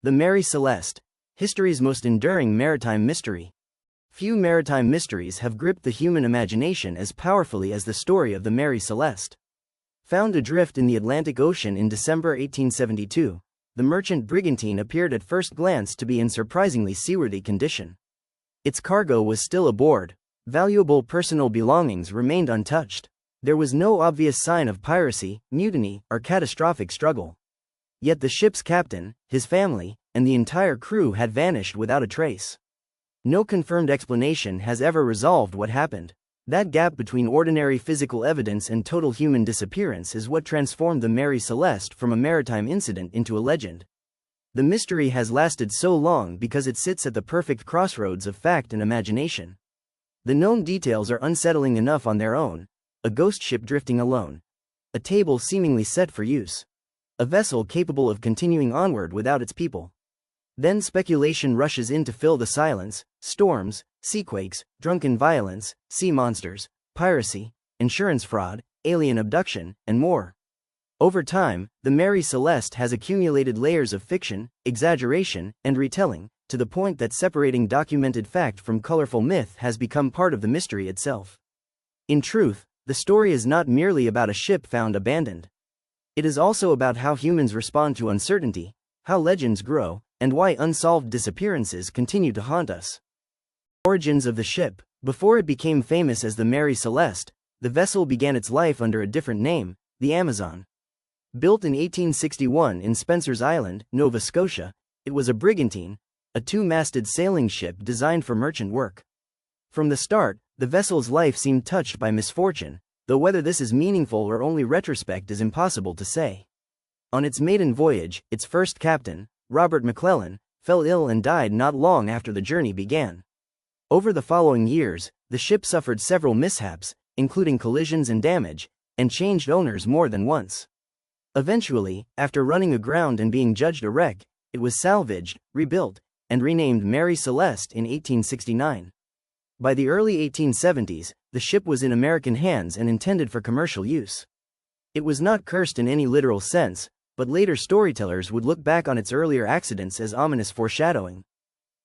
The Mary Celeste, history's most enduring maritime mystery. Few maritime mysteries have gripped the human imagination as powerfully as the story of the Mary Celeste. Found adrift in the Atlantic Ocean in December 1872, the merchant brigantine appeared at first glance to be in surprisingly seaworthy condition. Its cargo was still aboard, valuable personal belongings remained untouched. There was no obvious sign of piracy, mutiny, or catastrophic struggle. Yet the ship's captain, his family, and the entire crew had vanished without a trace. No confirmed explanation has ever resolved what happened. That gap between ordinary physical evidence and total human disappearance is what transformed the Mary Celeste from a maritime incident into a legend. The mystery has lasted so long because it sits at the perfect crossroads of fact and imagination. The known details are unsettling enough on their own: a ghost ship drifting alone, a table seemingly set for use, a vessel capable of continuing onward without its people. Then speculation rushes in to fill the silence: storms, seaquakes, drunken violence, sea monsters, piracy, insurance fraud, alien abduction, and more. Over time, the Mary Celeste has accumulated layers of fiction, exaggeration, and retelling, to the point that separating documented fact from colorful myth has become part of the mystery itself. In truth, the story is not merely about a ship found abandoned. It is also about how humans respond to uncertainty, how legends grow, and why unsolved disappearances continue to haunt us. Origins of the ship. Before it became famous as the Mary Celeste, the vessel began its life under a different name, the Amazon. Built in 1861 in Spencer's Island, Nova Scotia, it was a brigantine, a two-masted sailing ship designed for merchant work. From the start, the vessel's life seemed touched by misfortune, though whether this is meaningful or only retrospect is impossible to say. On its maiden voyage, its first captain, Robert McClellan, fell ill and died not long after the journey began. Over the following years, the ship suffered several mishaps, including collisions and damage, and changed owners more than once. Eventually, after running aground and being judged a wreck, it was salvaged, rebuilt, and renamed Mary Celeste in 1869. By the early 1870s, the ship was in American hands and intended for commercial use. It was not cursed in any literal sense, but later storytellers would look back on its earlier accidents as ominous foreshadowing.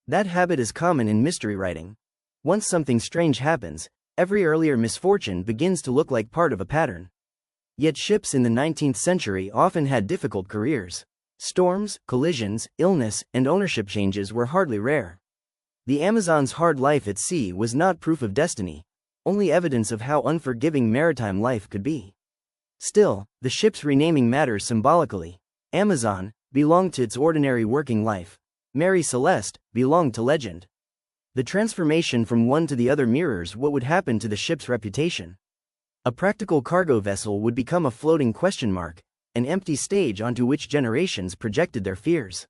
That habit is common in mystery writing. Once something strange happens, every earlier misfortune begins to look like part of a pattern. Yet ships in the 19th century often had difficult careers. Storms, collisions, illness, and ownership changes were hardly rare. The Amazon's hard life at sea was not proof of destiny, only evidence of how unforgiving maritime life could be. Still, the ship's renaming matters symbolically. Amazon belonged to its ordinary working life. Mary Celeste belonged to legend. The transformation from one to the other mirrors what would happen to the ship's reputation. A practical cargo vessel would become a floating question mark, an empty stage onto which generations projected their fears.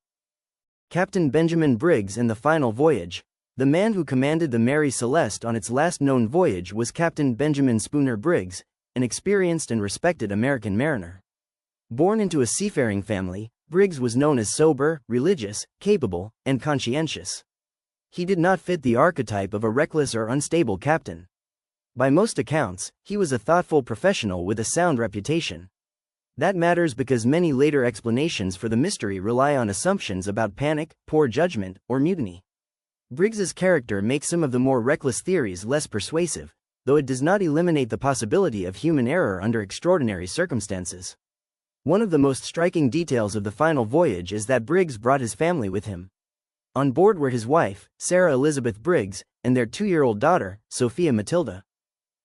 Captain Benjamin Briggs and the final voyage. The man who commanded the Mary Celeste on its last known voyage was Captain Benjamin Spooner Briggs, an experienced and respected American mariner. Born into a seafaring family, Briggs was known as sober, religious, capable, and conscientious. He did not fit the archetype of a reckless or unstable captain. By most accounts, he was a thoughtful professional with a sound reputation. That matters because many later explanations for the mystery rely on assumptions about panic, poor judgment, or mutiny. Briggs's character makes some of the more reckless theories less persuasive, though it does not eliminate the possibility of human error under extraordinary circumstances. One of the most striking details of the final voyage is that Briggs brought his family with him. On board were his wife, Sarah Elizabeth Briggs, and their 2-year-old daughter, Sophia Matilda.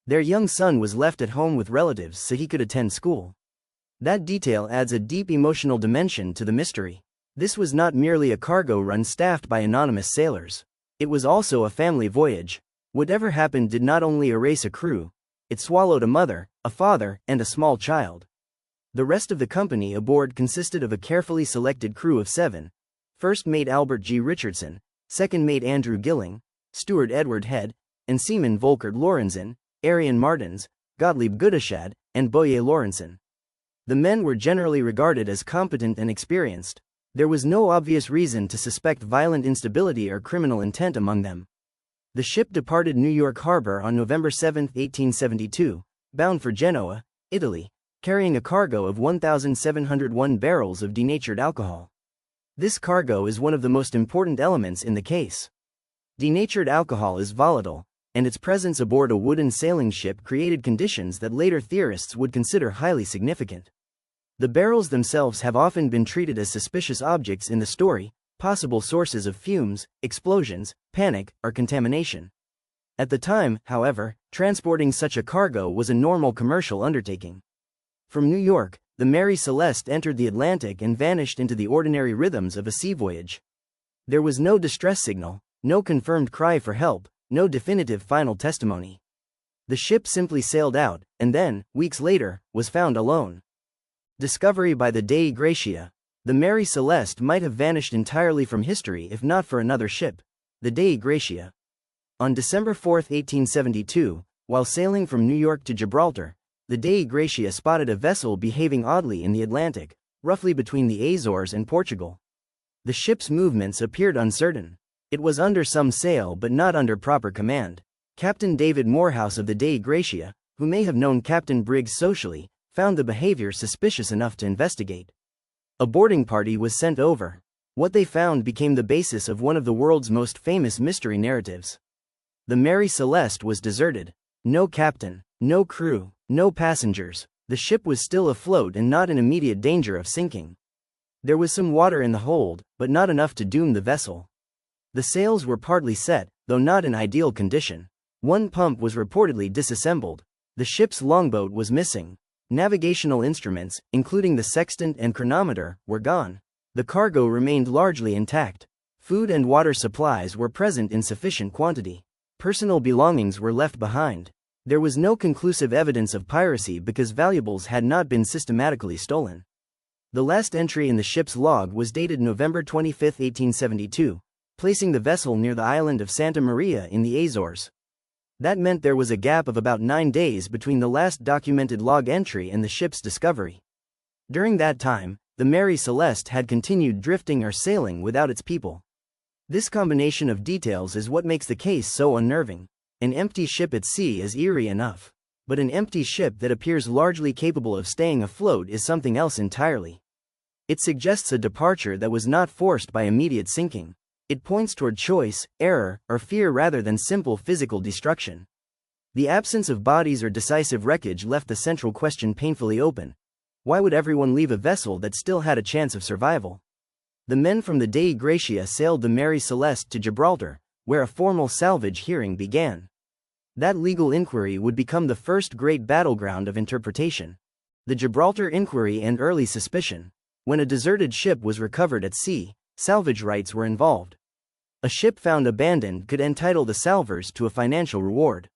Their young son was left at home with relatives so he could attend school. That detail adds a deep emotional dimension to the mystery. This was not merely a cargo run staffed by anonymous sailors. It was also a family voyage. Whatever happened did not only erase a crew, it swallowed a mother, a father, and a small child. The rest of the company aboard consisted of a carefully selected crew of 7. First Mate Albert G. Richardson, Second Mate Andrew Gilling, Steward Edward Head, and Seaman Volkert Lorenzen, Arian Martins, Gottlieb Gudeshad, and Boye Lorenzen. The men were generally regarded as competent and experienced. There was no obvious reason to suspect violent instability or criminal intent among them. The ship departed New York Harbor on November 7, 1872, bound for Genoa, Italy, carrying a cargo of 1,701 barrels of denatured alcohol. This cargo is one of the most important elements in the case. Denatured alcohol is volatile, and its presence aboard a wooden sailing ship created conditions that later theorists would consider highly significant. The barrels themselves have often been treated as suspicious objects in the story, possible sources of fumes, explosions, panic, or contamination. At the time, however, transporting such a cargo was a normal commercial undertaking. From New York, the Mary Celeste entered the Atlantic and vanished into the ordinary rhythms of a sea voyage. There was no distress signal, no confirmed cry for help, no definitive final testimony. The ship simply sailed out, and then, weeks later, was found alone. Discovery by the Dei Gratia. The Mary Celeste might have vanished entirely from history if not for another ship, the Dei Gratia. On December 4, 1872, while sailing from New York to Gibraltar, the Dei Gratia spotted a vessel behaving oddly in the Atlantic, roughly between the Azores and Portugal. The ship's movements appeared uncertain. It was under some sail but not under proper command. Captain David Morehouse of the Dei Gratia, who may have known Captain Briggs socially, found the behavior suspicious enough to investigate. A boarding party was sent over. What they found became the basis of one of the world's most famous mystery narratives. The Mary Celeste was deserted. No captain, no crew, no passengers. The ship was still afloat and not in immediate danger of sinking. There was some water in the hold, but not enough to doom the vessel. The sails were partly set, though not in ideal condition. One pump was reportedly disassembled. The ship's longboat was missing. Navigational instruments, including the sextant and chronometer, were gone. The cargo remained largely intact. Food and water supplies were present in sufficient quantity. Personal belongings were left behind. There was no conclusive evidence of piracy because valuables had not been systematically stolen. The last entry in the ship's log was dated November 25, 1872, placing the vessel near the island of Santa Maria in the Azores. That meant there was a gap of about 9 days between the last documented log entry and the ship's discovery. During that time, the Mary Celeste had continued drifting or sailing without its people. This combination of details is what makes the case so unnerving. An empty ship at sea is eerie enough. But an empty ship that appears largely capable of staying afloat is something else entirely. It suggests a departure that was not forced by immediate sinking. It points toward choice, error, or fear rather than simple physical destruction. The absence of bodies or decisive wreckage left the central question painfully open. Why would everyone leave a vessel that still had a chance of survival? The men from the Dei Gratia sailed the Mary Celeste to Gibraltar, where a formal salvage hearing began. That legal inquiry would become the first great battleground of interpretation. The Gibraltar Inquiry and early suspicion. When a deserted ship was recovered at sea, salvage rights were involved. A ship found abandoned could entitle the salvors to a financial reward.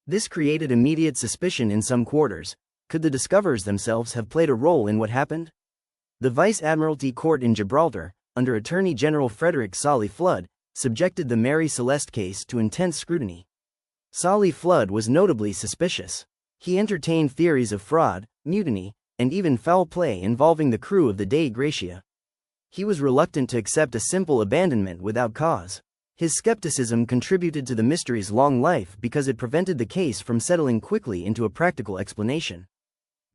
This created immediate suspicion in some quarters. Could the discoverers themselves have played a role in what happened? The Vice Admiralty Court in Gibraltar, under Attorney General Frederick Solly Flood, subjected the Mary Celeste case to intense scrutiny. Solly Flood was notably suspicious. He entertained theories of fraud, mutiny, and even foul play involving the crew of the Dei Gratia. He was reluctant to accept a simple abandonment without cause. His skepticism contributed to the mystery's long life because it prevented the case from settling quickly into a practical explanation.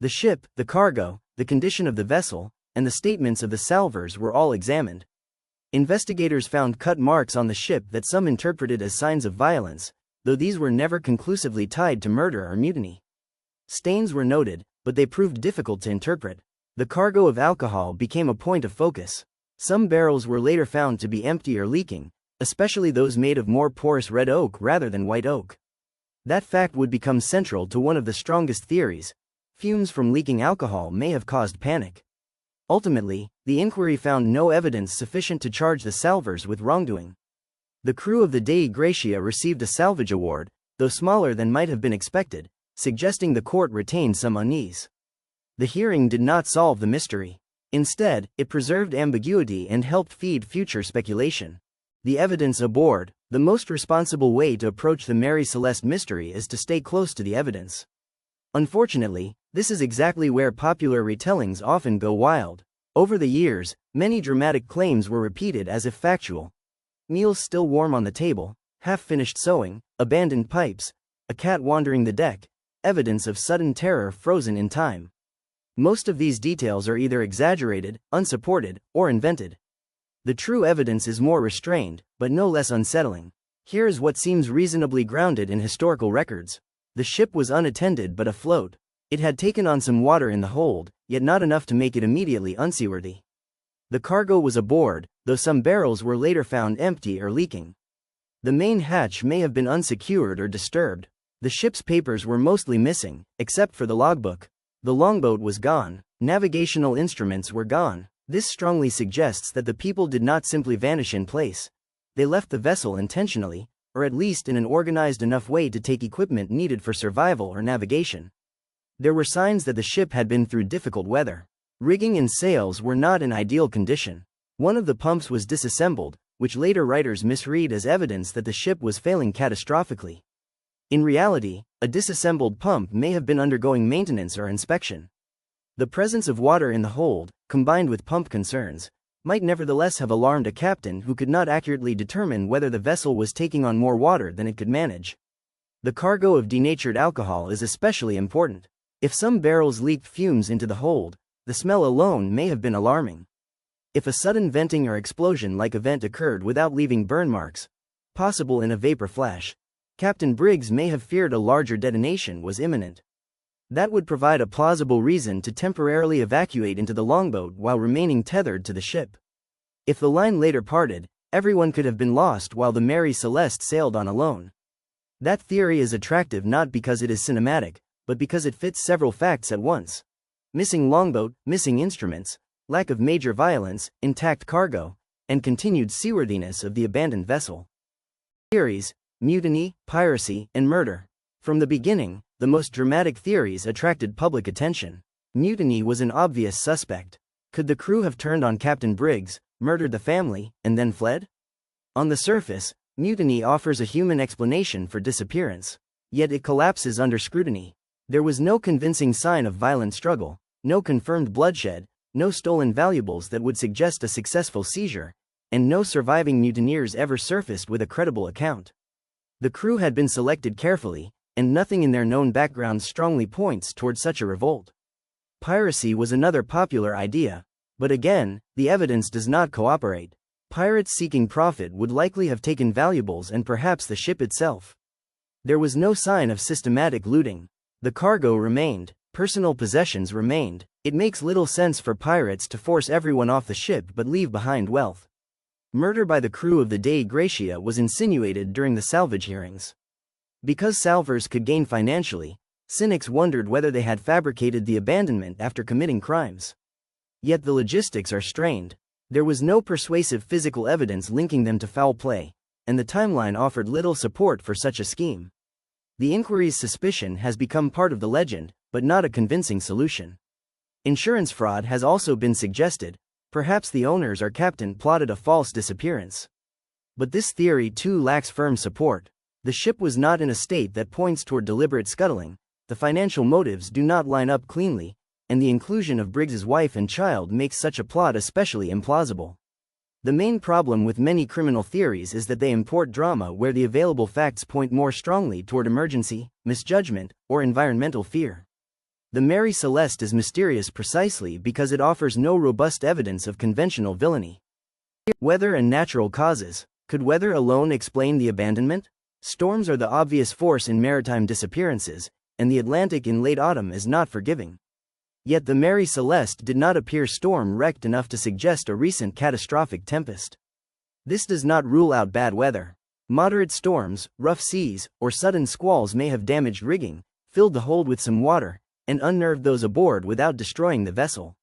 The ship, the cargo, the condition of the vessel, and the statements of the salvors were all examined. Investigators found cut marks on the ship that some interpreted as signs of violence, though these were never conclusively tied to murder or mutiny. Stains were noted, but they proved difficult to interpret. The cargo of alcohol became a point of focus. Some barrels were later found to be empty or leaking, especially those made of more porous red oak rather than white oak. That fact would become central to one of the strongest theories. Fumes from leaking alcohol may have caused panic. Ultimately, the inquiry found no evidence sufficient to charge the salvors with wrongdoing. The crew of the Dei Gratia received a salvage award, though smaller than might have been expected, suggesting the court retained some unease. The hearing did not solve the mystery. Instead, it preserved ambiguity and helped feed future speculation. The evidence aboard. The most responsible way to approach the Mary Celeste mystery is to stay close to the evidence. Unfortunately, this is exactly where popular retellings often go wild. Over the years, many dramatic claims were repeated as if factual. Meals still warm on the table, half-finished sewing, abandoned pipes, a cat wandering the deck, evidence of sudden terror frozen in time. Most of these details are either exaggerated, unsupported, or invented. The true evidence is more restrained, but no less unsettling. Here is what seems reasonably grounded in historical records. The ship was unattended but afloat. It had taken on some water in the hold, yet not enough to make it immediately unseaworthy. The cargo was aboard, though some barrels were later found empty or leaking. The main hatch may have been unsecured or disturbed. The ship's papers were mostly missing, except for the logbook. The longboat was gone. Navigational instruments were gone. This strongly suggests that the people did not simply vanish in place. They left the vessel intentionally, or at least in an organized enough way to take equipment needed for survival or navigation. There were signs that the ship had been through difficult weather. Rigging and sails were not in ideal condition. One of the pumps was disassembled, which later writers misread as evidence that the ship was failing catastrophically. In reality, a disassembled pump may have been undergoing maintenance or inspection. The presence of water in the hold, combined with pump concerns, might nevertheless have alarmed a captain who could not accurately determine whether the vessel was taking on more water than it could manage. The cargo of denatured alcohol is especially important. If some barrels leaked fumes into the hold, the smell alone may have been alarming. If a sudden venting or explosion-like event occurred without leaving burn marks, possible in a vapor flash, Captain Briggs may have feared a larger detonation was imminent. That would provide a plausible reason to temporarily evacuate into the longboat while remaining tethered to the ship. If the line later parted, everyone could have been lost while the Mary Celeste sailed on alone. That theory is attractive not because it is cinematic, but because it fits several facts at once. Missing longboat, missing instruments, lack of major violence, intact cargo, and continued seaworthiness of the abandoned vessel. Theories: mutiny, piracy, and murder. From the beginning, the most dramatic theories attracted public attention. Mutiny was an obvious suspect. Could the crew have turned on Captain Briggs, murdered the family, and then fled? On the surface, mutiny offers a human explanation for disappearance. Yet it collapses under scrutiny. There was no convincing sign of violent struggle, no confirmed bloodshed, no stolen valuables that would suggest a successful seizure, and no surviving mutineers ever surfaced with a credible account. The crew had been selected carefully, and nothing in their known background strongly points toward such a revolt. Piracy was another popular idea, but again, the evidence does not cooperate. Pirates seeking profit would likely have taken valuables and perhaps the ship itself. There was no sign of systematic looting. The cargo remained, personal possessions remained. It makes little sense for pirates to force everyone off the ship but leave behind wealth. Murder by the crew of the Dei Gratia was insinuated during the salvage hearings. Because salvors could gain financially, cynics wondered whether they had fabricated the abandonment after committing crimes. Yet the logistics are strained. There was no persuasive physical evidence linking them to foul play, and the timeline offered little support for such a scheme. The inquiry's suspicion has become part of the legend, but not a convincing solution. Insurance fraud has also been suggested. Perhaps the owners or captain plotted a false disappearance. But this theory too lacks firm support. The ship was not in a state that points toward deliberate scuttling, the financial motives do not line up cleanly, and the inclusion of Briggs's wife and child makes such a plot especially implausible. The main problem with many criminal theories is that they import drama where the available facts point more strongly toward emergency, misjudgment, or environmental fear. The Mary Celeste is mysterious precisely because it offers no robust evidence of conventional villainy. Weather and natural causes. Could weather alone explain the abandonment? Storms are the obvious force in maritime disappearances, and the Atlantic in late autumn is not forgiving. Yet the Mary Celeste did not appear storm-wrecked enough to suggest a recent catastrophic tempest. This does not rule out bad weather. Moderate storms, rough seas, or sudden squalls may have damaged rigging, filled the hold with some water, and unnerved those aboard without destroying the vessel.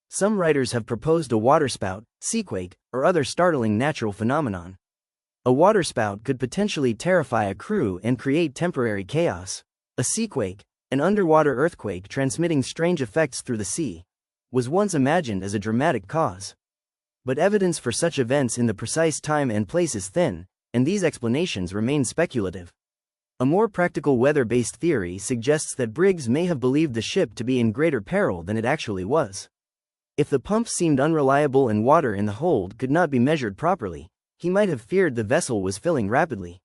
Some writers have proposed a waterspout, seaquake, or other startling natural phenomenon. A waterspout could potentially terrify a crew and create temporary chaos. A seaquake, an underwater earthquake transmitting strange effects through the sea, was once imagined as a dramatic cause. But evidence for such events in the precise time and place is thin, and these explanations remain speculative. A more practical weather-based theory suggests that Briggs may have believed the ship to be in greater peril than it actually was. If the pumps seemed unreliable and water in the hold could not be measured properly, he might have feared the vessel was filling rapidly.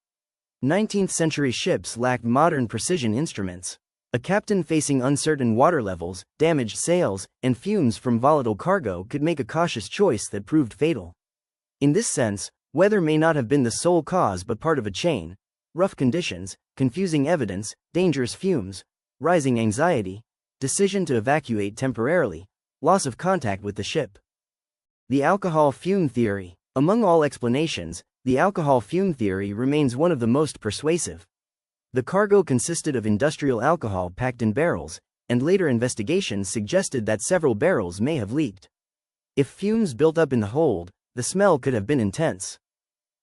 19th-century ships lacked modern precision instruments. A captain facing uncertain water levels, damaged sails, and fumes from volatile cargo could make a cautious choice that proved fatal. In this sense, weather may not have been the sole cause but part of a chain: rough conditions, confusing evidence, dangerous fumes, rising anxiety, decision to evacuate temporarily, loss of contact with the ship. The alcohol fume theory. Among all explanations, the alcohol fume theory remains one of the most persuasive. The cargo consisted of industrial alcohol packed in barrels, and later investigations suggested that several barrels may have leaked. If fumes built up in the hold, the smell could have been intense.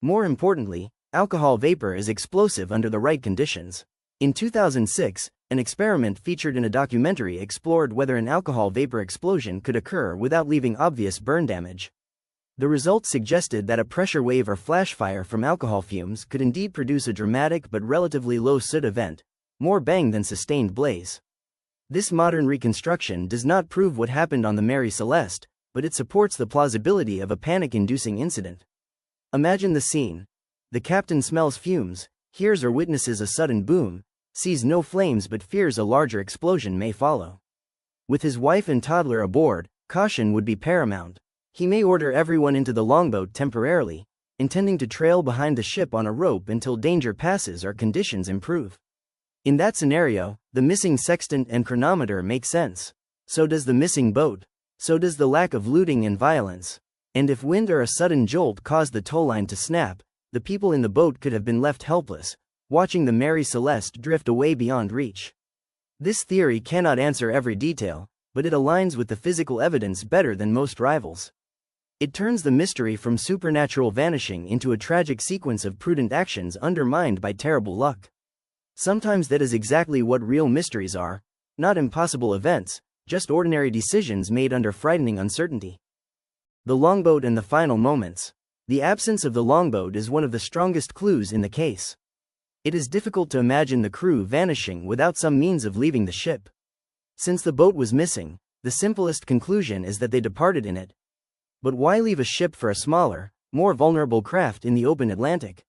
More importantly, alcohol vapor is explosive under the right conditions. In 2006, an experiment featured in a documentary explored whether an alcohol vapor explosion could occur without leaving obvious burn damage. The results suggested that a pressure wave or flash fire from alcohol fumes could indeed produce a dramatic but relatively low soot event, more bang than sustained blaze. This modern reconstruction does not prove what happened on the Mary Celeste, but it supports the plausibility of a panic-inducing incident. Imagine the scene. The captain smells fumes, hears or witnesses a sudden boom, sees no flames but fears a larger explosion may follow. With his wife and toddler aboard, caution would be paramount. He may order everyone into the longboat temporarily, intending to trail behind the ship on a rope until danger passes or conditions improve. In that scenario, the missing sextant and chronometer make sense. So does the missing boat. So does the lack of looting and violence. And if wind or a sudden jolt caused the towline to snap, the people in the boat could have been left helpless, watching the Mary Celeste drift away beyond reach. This theory cannot answer every detail, but it aligns with the physical evidence better than most rivals. It turns the mystery from supernatural vanishing into a tragic sequence of prudent actions undermined by terrible luck. Sometimes that is exactly what real mysteries are: not impossible events, just ordinary decisions made under frightening uncertainty. The longboat and the final moments. The absence of the longboat is one of the strongest clues in the case. It is difficult to imagine the crew vanishing without some means of leaving the ship. Since the boat was missing, the simplest conclusion is that they departed in it. But why leave a ship for a smaller, more vulnerable craft in the open Atlantic?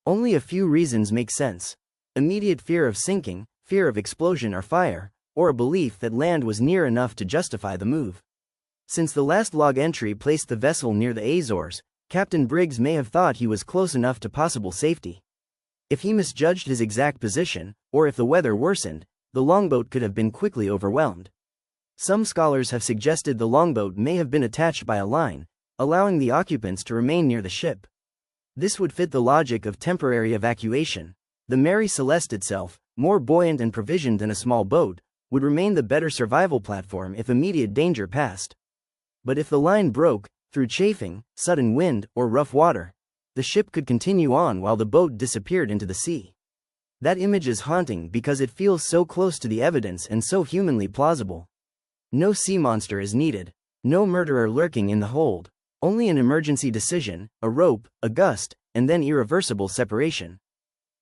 Only a few reasons make sense: immediate fear of sinking, fear of explosion or fire, or a belief that land was near enough to justify the move. Since the last log entry placed the vessel near the Azores, Captain Briggs may have thought he was close enough to possible safety. If he misjudged his exact position, or if the weather worsened, the longboat could have been quickly overwhelmed. Some scholars have suggested the longboat may have been attached by a line, allowing the occupants to remain near the ship. This would fit the logic of temporary evacuation. The Mary Celeste itself, more buoyant and provisioned than a small boat, would remain the better survival platform if immediate danger passed. But if the line broke, through chafing, sudden wind, or rough water, the ship could continue on while the boat disappeared into the sea. That image is haunting because it feels so close to the evidence and so humanly plausible. No sea monster is needed, no murderer lurking in the hold, only an emergency decision, a rope, a gust, and then irreversible separation.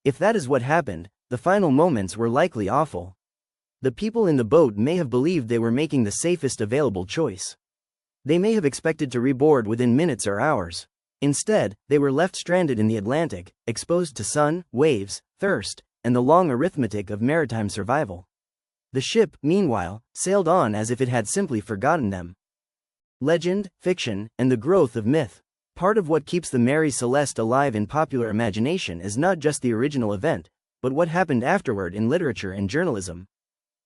If that is what happened, the final moments were likely awful. The people in the boat may have believed they were making the safest available choice. They may have expected to reboard within minutes or hours. Instead, they were left stranded in the Atlantic, exposed to sun, waves, thirst, and the long arithmetic of maritime survival. The ship, meanwhile, sailed on as if it had simply forgotten them. Legend, fiction, and the growth of myth. Part of what keeps the Mary Celeste alive in popular imagination is not just the original event, but what happened afterward in literature and journalism.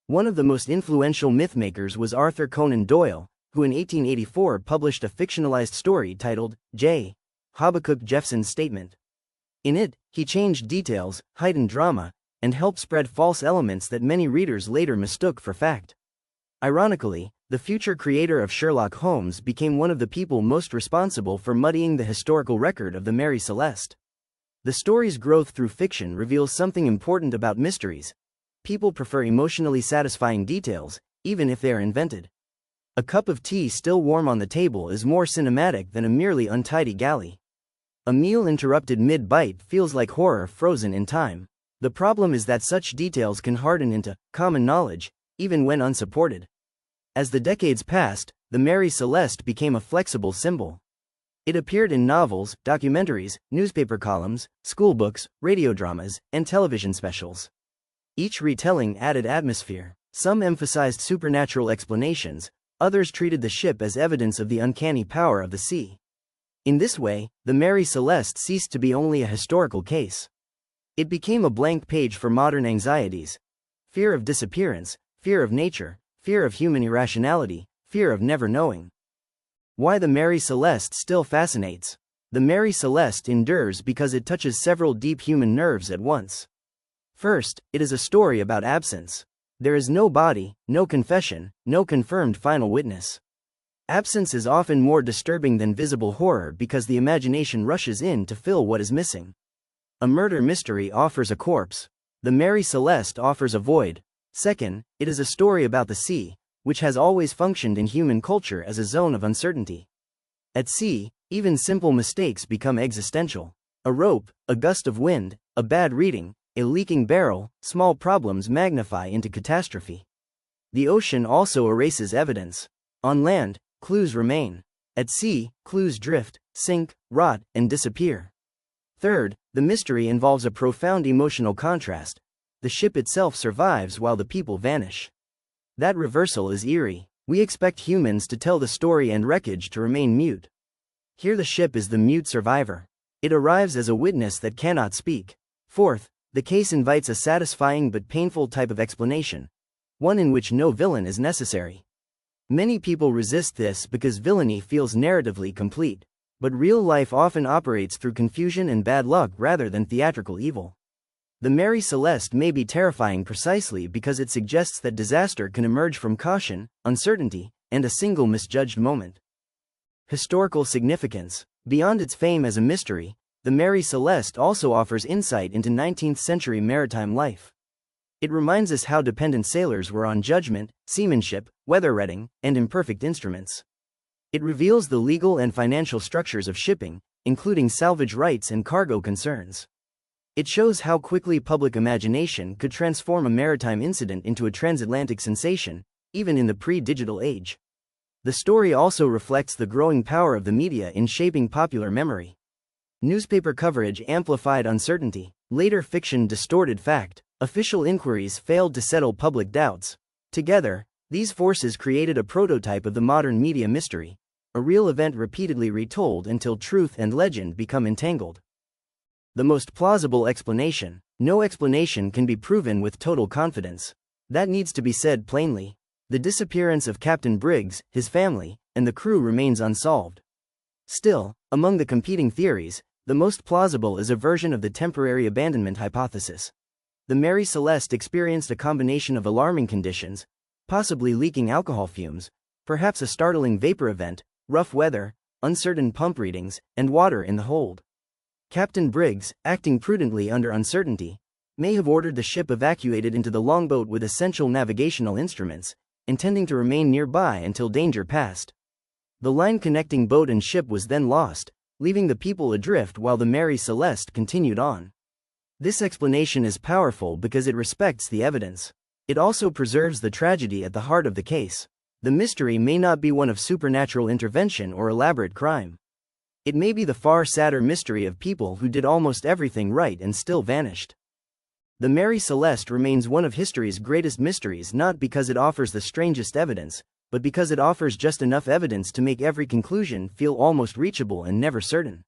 One of the most influential mythmakers was Arthur Conan Doyle, who in 1884 published a fictionalized story titled J. Habakkuk Jeffson's Statement. In it, he changed details, heightened drama, and helped spread false elements that many readers later mistook for fact. Ironically, the future creator of Sherlock Holmes became one of the people most responsible for muddying the historical record of the Mary Celeste. The story's growth through fiction reveals something important about mysteries. People prefer emotionally satisfying details, even if they are invented. A cup of tea still warm on the table is more cinematic than a merely untidy galley. A meal interrupted mid-bite feels like horror frozen in time. The problem is that such details can harden into common knowledge, even when unsupported. As the decades passed, the Mary Celeste became a flexible symbol. It appeared in novels, documentaries, newspaper columns, schoolbooks, radio dramas, and television specials. Each retelling added atmosphere. Some emphasized supernatural explanations, others treated the ship as evidence of the uncanny power of the sea. In this way, the Mary Celeste ceased to be only a historical case. It became a blank page for modern anxieties: fear of disappearance, fear of nature, fear of human irrationality, fear of never knowing. Why the Mary Celeste still fascinates. The Mary Celeste endures because it touches several deep human nerves at once. First, it is a story about absence. There is no body, no confession, no confirmed final witness. Absence is often more disturbing than visible horror because the imagination rushes in to fill what is missing. A murder mystery offers a corpse. The Mary Celeste offers a void. Second, it is a story about the sea, which has always functioned in human culture as a zone of uncertainty. At sea, even simple mistakes become existential. A rope, a gust of wind, a bad reading, a leaking barrel, small problems magnify into catastrophe. The ocean also erases evidence. On land, clues remain. At sea, clues drift, sink, rot, and disappear. Third, the mystery involves a profound emotional contrast. The ship itself survives while the people vanish. That reversal is eerie. We expect humans to tell the story and wreckage to remain mute. Here the ship is the mute survivor. It arrives as a witness that cannot speak. Fourth, the case invites a satisfying but painful type of explanation, one in which no villain is necessary. Many people resist this because villainy feels narratively complete, but real life often operates through confusion and bad luck rather than theatrical evil. The Mary Celeste may be terrifying precisely because it suggests that disaster can emerge from caution, uncertainty, and a single misjudged moment. Historical significance. Beyond its fame as a mystery, the Mary Celeste also offers insight into 19th-century maritime life. It reminds us how dependent sailors were on judgment, seamanship, weather reading, and imperfect instruments. It reveals the legal and financial structures of shipping, including salvage rights and cargo concerns. It shows how quickly public imagination could transform a maritime incident into a transatlantic sensation, even in the pre-digital age. The story also reflects the growing power of the media in shaping popular memory. Newspaper coverage amplified uncertainty, later fiction distorted fact, official inquiries failed to settle public doubts. Together, these forces created a prototype of the modern media mystery, a real event repeatedly retold until truth and legend become entangled. The most plausible explanation. No explanation can be proven with total confidence. That needs to be said plainly. The disappearance of Captain Briggs, his family, and the crew remains unsolved. Still, among the competing theories, the most plausible is a version of the temporary abandonment hypothesis. The Mary Celeste experienced a combination of alarming conditions, possibly leaking alcohol fumes, perhaps a startling vapor event, rough weather, uncertain pump readings, and water in the hold. Captain Briggs, acting prudently under uncertainty, may have ordered the ship evacuated into the longboat with essential navigational instruments, intending to remain nearby until danger passed. The line connecting boat and ship was then lost, leaving the people adrift while the Mary Celeste continued on. This explanation is powerful because it respects the evidence. It also preserves the tragedy at the heart of the case. The mystery may not be one of supernatural intervention or elaborate crime. It may be the far sadder mystery of people who did almost everything right and still vanished. The Mary Celeste remains one of history's greatest mysteries not because it offers the strangest evidence, but because it offers just enough evidence to make every conclusion feel almost reachable and never certain.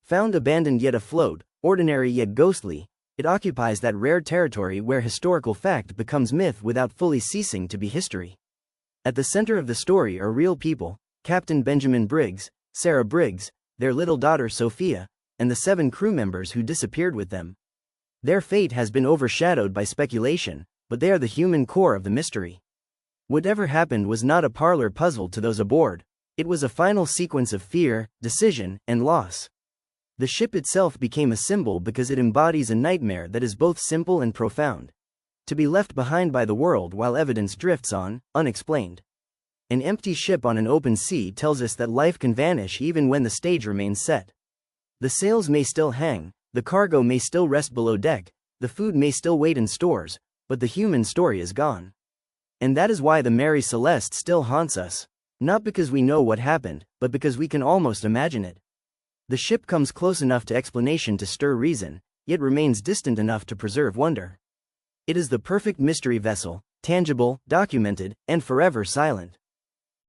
Found abandoned yet afloat, ordinary yet ghostly, it occupies that rare territory where historical fact becomes myth without fully ceasing to be history. At the center of the story are real people: Captain Benjamin Briggs, Sarah Briggs, their little daughter Sophia, and the 7 crew members who disappeared with them. Their fate has been overshadowed by speculation, but they are the human core of the mystery. Whatever happened was not a parlor puzzle to those aboard. It was a final sequence of fear, decision, and loss. The ship itself became a symbol because it embodies a nightmare that is both simple and profound. To be left behind by the world while evidence drifts on, unexplained. An empty ship on an open sea tells us that life can vanish even when the stage remains set. The sails may still hang, the cargo may still rest below deck, the food may still wait in stores, but the human story is gone. And that is why the Mary Celeste still haunts us. Not because we know what happened, but because we can almost imagine it. The ship comes close enough to explanation to stir reason, yet remains distant enough to preserve wonder. It is the perfect mystery vessel, tangible, documented, and forever silent.